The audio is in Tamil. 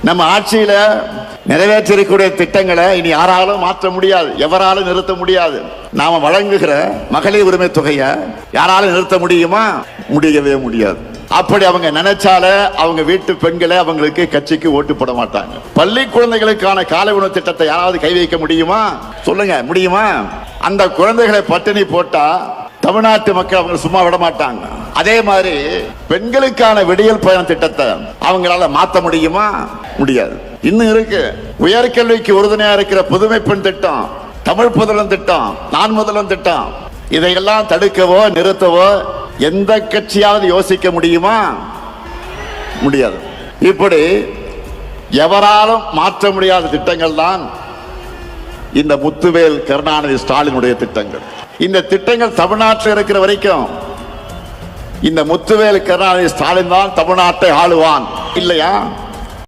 நம்ம ஆட்சியில நிறைவேற்றக்கூடிய திட்டங்களை இனி யாராலும் மாற்ற முடியாது, எவராலும் நிறுத்த முடியாது. நாம வழங்குகிற மகளிர் உரிமை தொகையை யாராலும் நிறுத்த முடியுமா? முடியவே முடியாது. அப்படி அவங்க நினைச்சால அவங்க வீட்டு பெண்களை அவங்களுக்கு கட்சிக்கு ஓட்டு போட மாட்டாங்க. பள்ளி குழந்தைகளுக்கான காலை உணவு திட்டத்தை யாராவது கை வைக்க முடியுமா? சொல்லுங்க, முடியுமா? அந்த குழந்தைகளை பட்டினி போட்டா தமிழ்நாட்டு மக்கள் அவங்க சும்மா விட மாட்டாங்க. அதே மாதிரி பெண்களுக்கான விடியல் பயண திட்டத்தை அவங்களால மாற்ற முடியுமா? முடியாது. இன்னும் இருக்கு. உயர்கல்விக்கு உறுதுணையா இருக்கிற புதுமை பெண் திட்டம், தமிழ் புதல்வன் திட்டம், நான் முதல்வன் திட்டம், இதையெல்லாம் தடுக்கவோ நிறுத்தவோ எந்த கட்சியாவது யோசிக்க முடியுமா? முடியாது. இப்படி எவராலும் மாற்ற முடியாத திட்டங்கள் தான் இந்த முத்துவேல் கருணாநிதி ஸ்டாலினுடைய திட்டங்கள். இந்த திட்டங்கள் தமிழ்நாட்டில் இருக்கிற வரைக்கும் இந்த முத்துவேல் கருணாநிதி ஸ்டாலின் தான் தமிழ்நாட்டை ஆளுவான் இல்லையா?